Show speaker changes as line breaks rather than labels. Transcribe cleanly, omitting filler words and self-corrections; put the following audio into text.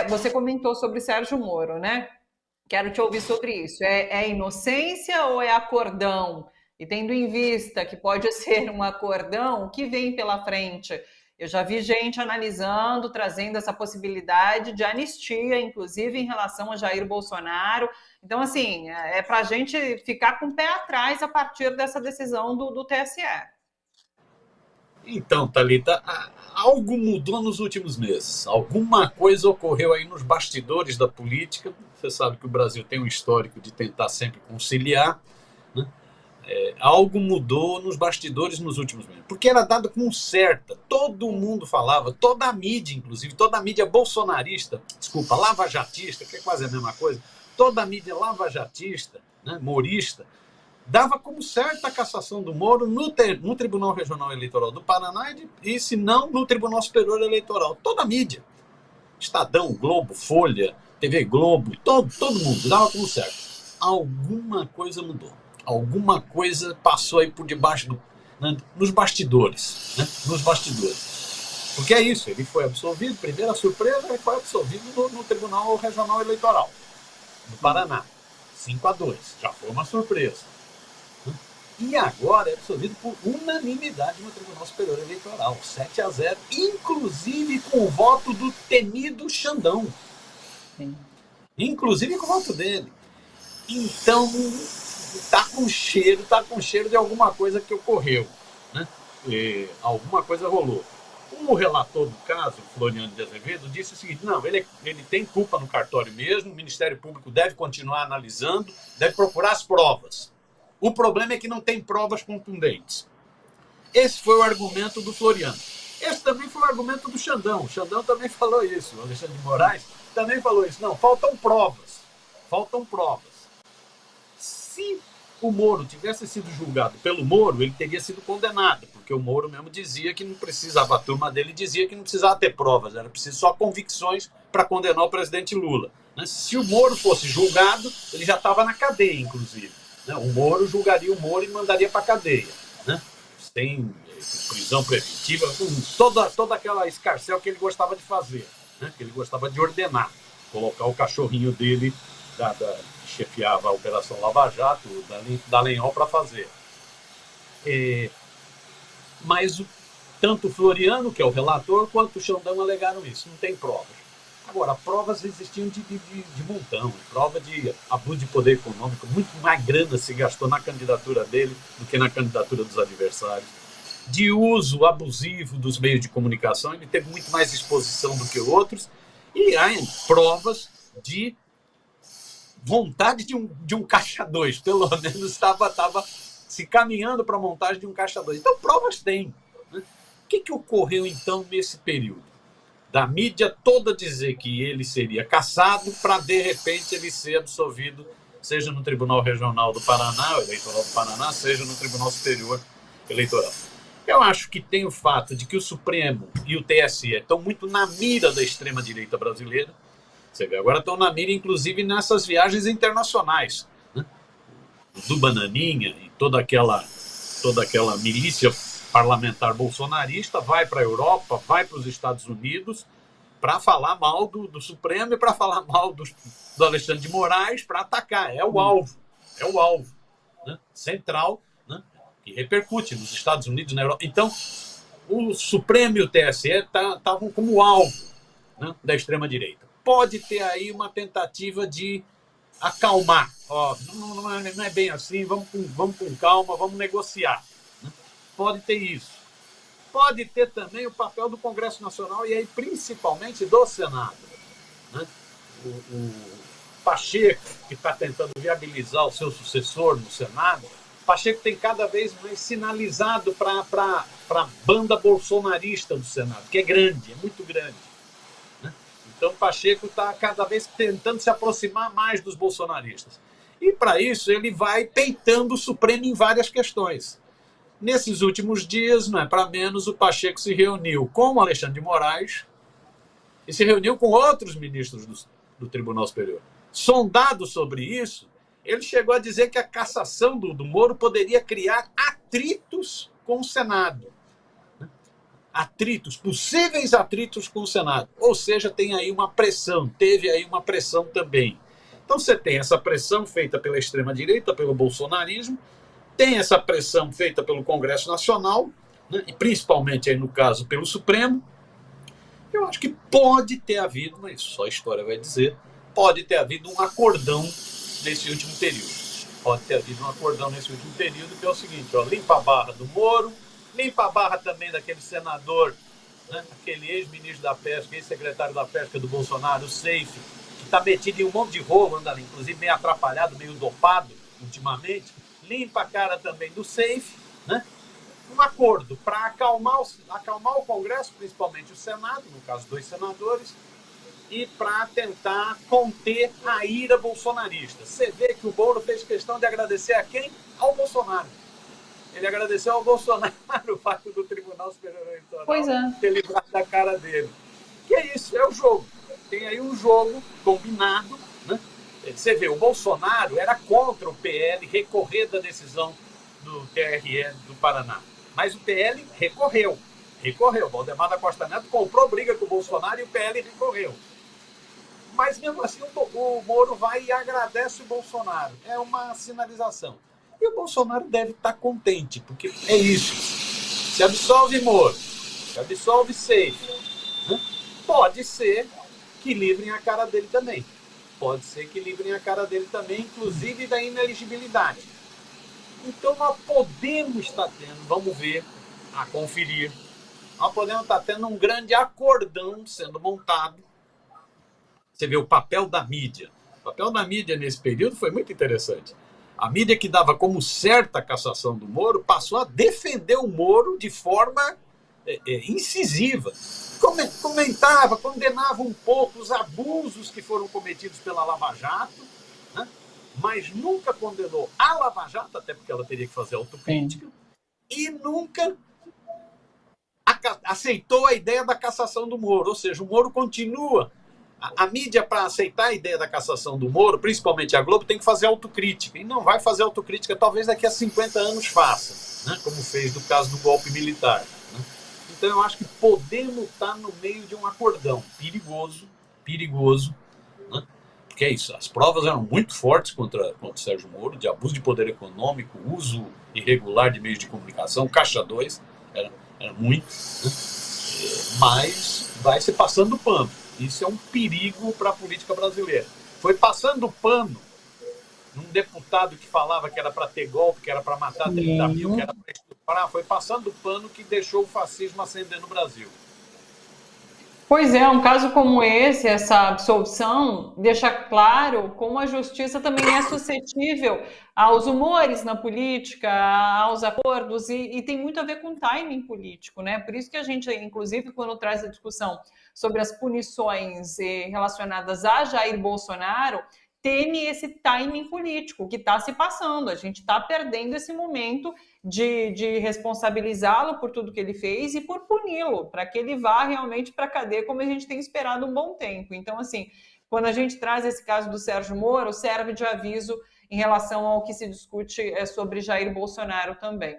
Você comentou sobre Sérgio Moro, né? Quero te ouvir sobre isso. É inocência ou é acordão? E tendo em vista que pode ser um acordão, o que vem pela frente? Eu já vi gente analisando, trazendo essa possibilidade de anistia, inclusive em relação a Jair Bolsonaro. Então, assim, é para a gente ficar com o pé atrás a partir dessa decisão do TSE.
Então, Thalita, algo mudou nos últimos meses. Alguma coisa ocorreu aí nos bastidores da política. Você sabe que o Brasil tem um histórico de tentar sempre conciliar, né? Algo mudou nos bastidores nos últimos meses. Porque era dado como certa. Todo mundo falava, toda a mídia, inclusive, toda a mídia bolsonarista, desculpa, lavajatista, que é quase a mesma coisa, toda a mídia lavajatista, né, morista, dava como certa a cassação do Moro no Tribunal Regional Eleitoral do Paraná e, se não, no Tribunal Superior Eleitoral. Toda a mídia. Estadão, Globo, Folha, TV Globo, todo mundo dava como certo. Alguma coisa mudou. Alguma coisa passou aí por debaixo né, nos bastidores. Né, nos bastidores. Porque é isso, ele foi absolvido, primeira surpresa, ele foi absolvido no Tribunal Regional Eleitoral do Paraná. 5-2, já foi uma surpresa. E agora é absolvido por unanimidade no Tribunal Superior Eleitoral, 7-0, inclusive com o voto do temido Xandão.
Sim.
Inclusive com o voto dele. Então, tá com cheiro de alguma coisa que ocorreu. Né? Alguma coisa rolou. O relator do caso, Floriano de Azevedo, disse o seguinte: não, ele tem culpa no cartório mesmo, o Ministério Público deve continuar analisando, deve procurar as provas. O problema é que não tem provas contundentes. Esse foi o argumento do Floriano. Esse também foi o argumento do Xandão. O Xandão também falou isso. O Alexandre de Moraes também falou isso. Não, faltam provas. Faltam provas. Se o Moro tivesse sido julgado pelo Moro, ele teria sido condenado, porque o Moro mesmo dizia que não precisava, a turma dele dizia que não precisava ter provas, era preciso só convicções para condenar o presidente Lula. Se o Moro fosse julgado, ele já estava na cadeia, inclusive. O Moro julgaria o Moro e mandaria para a cadeia. Sem prisão preventiva, com toda aquela escarcel que ele gostava de fazer, que ele gostava de ordenar. Colocar o cachorrinho dele, que chefiava a Operação Lava Jato, Dallagnol, para fazer. Mas tanto o Floriano, que é o relator, quanto o Xandão alegaram isso. Não tem provas. Agora, provas existiam de montão, prova de abuso de poder econômico, muito mais grana se gastou na candidatura dele do que na candidatura dos adversários. De uso abusivo dos meios de comunicação, ele teve muito mais exposição do que outros, e há provas de vontade de um caixa 2, pelo menos estava se caminhando para a montagem de um caixa 2. Então, provas tem. O que ocorreu, então, nesse período? Da mídia toda dizer que ele seria cassado para, de repente, ele ser absolvido, seja no Tribunal Regional do Paraná, Eleitoral do Paraná, seja no Tribunal Superior Eleitoral. Eu acho que tem o fato de que o Supremo e o TSE estão muito na mira da extrema-direita brasileira. Você vê, agora estão na mira, inclusive, nessas viagens internacionais. Do Bananinha e toda aquela milícia parlamentar bolsonarista vai para a Europa, vai para os Estados Unidos para falar mal do Supremo e para falar mal do Alexandre de Moraes, para atacar. É o alvo. Central, que repercute nos Estados Unidos, na Europa. Então, o Supremo e o TSE estavam como alvo da extrema-direita. Pode ter aí uma tentativa de acalmar. Não é bem assim, vamos com calma, vamos negociar. Pode ter isso. Pode ter também o papel do Congresso Nacional e aí principalmente do Senado. O Pacheco, que está tentando viabilizar o seu sucessor no Senado, Pacheco tem cada vez mais sinalizado para a banda bolsonarista do Senado, que é grande, é muito grande. Então, Pacheco está cada vez tentando se aproximar mais dos bolsonaristas. E, para isso, ele vai peitando o Supremo em várias questões. Nesses últimos dias, não é para menos, o Pacheco se reuniu com o Alexandre de Moraes e se reuniu com outros ministros do Tribunal Superior. Sondado sobre isso, ele chegou a dizer que a cassação do Moro poderia criar atritos com o Senado. atritos, possíveis atritos com o Senado. Ou seja, tem aí uma pressão, teve aí uma pressão também. Então você tem essa pressão feita pela extrema-direita, pelo bolsonarismo, tem essa pressão feita pelo Congresso Nacional, né, e principalmente aí no caso pelo Supremo. Eu acho que pode ter havido, mas só a história vai dizer, pode ter havido um acordão nesse último período. Pode ter havido um acordão nesse último período, que é o seguinte, ó, limpa a barra do Moro, limpa a barra também daquele senador, né, aquele ex-ministro da Pesca, ex-secretário da Pesca do Bolsonaro, o Seife, que está metido em um monte de rolo, anda ali, inclusive meio atrapalhado, meio dopado ultimamente. Limpa a cara também do Seife, né? Um acordo para acalmar o Congresso, principalmente o Senado, no caso 2 senadores, e para tentar conter a ira bolsonarista. Você vê que o Moro fez questão de agradecer a quem? Ao Bolsonaro. Ele agradeceu ao Bolsonaro o fato do Tribunal Superior Eleitoral ter livrado da cara dele. Que é isso, é o jogo. Tem aí um jogo combinado, né? Você vê, o Bolsonaro era contra o PL recorrer da decisão do TRE do Paraná. Mas o PL recorreu. Valdemar da Costa Neto comprou briga com o Bolsonaro e o PL recorreu. Mas mesmo assim o Moro vai e agradece o Bolsonaro. É uma sinalização. E o Bolsonaro deve estar contente, porque é isso. Se absolve Moro, se absolve Seife, né? Pode ser que livrem a cara dele também. Pode ser que livrem a cara dele também, inclusive da ineligibilidade. Então nós podemos estar tendo, vamos ver, a conferir, nós podemos estar tendo um grande acordão sendo montado. Você vê o papel da mídia. O papel da mídia nesse período foi muito interessante. A mídia que dava como certa a cassação do Moro passou a defender o Moro de forma incisiva. Comentava, condenava um pouco os abusos que foram cometidos pela Lava Jato, né? Mas nunca condenou a Lava Jato, até porque ela teria que fazer autocrítica, e nunca aceitou a ideia da cassação do Moro. Ou seja, o Moro continua. A mídia, para aceitar a ideia da cassação do Moro, principalmente a Globo, tem que fazer autocrítica. E não vai fazer autocrítica, talvez daqui a 50 anos faça, né? Como fez no caso do golpe militar. Né? Então eu acho que podemos estar no meio de um acordão perigoso, né? Porque é isso, as provas eram muito fortes contra o Sérgio Moro, de abuso de poder econômico, uso irregular de meios de comunicação, caixa 2, era muito, né? Mas vai se passando pano. Isso é um perigo para a política brasileira. Foi passando pano num deputado que falava que era para ter golpe, que era para matar 30 mil, que era para estuprar. Foi passando pano que deixou o fascismo ascender no Brasil.
Pois é, um caso como esse, essa absolvição, deixa claro como a justiça também é suscetível aos humores na política, aos acordos, e tem muito a ver com timing político, né? Por isso que a gente, inclusive, quando traz a discussão sobre as punições relacionadas a Jair Bolsonaro, teme esse timing político que está se passando. A gente está perdendo esse momento de responsabilizá-lo por tudo que ele fez e por puni-lo, para que ele vá realmente para a cadeia, como a gente tem esperado um bom tempo. Então, assim, quando a gente traz esse caso do Sérgio Moro, serve de aviso em relação ao que se discute sobre Jair Bolsonaro também.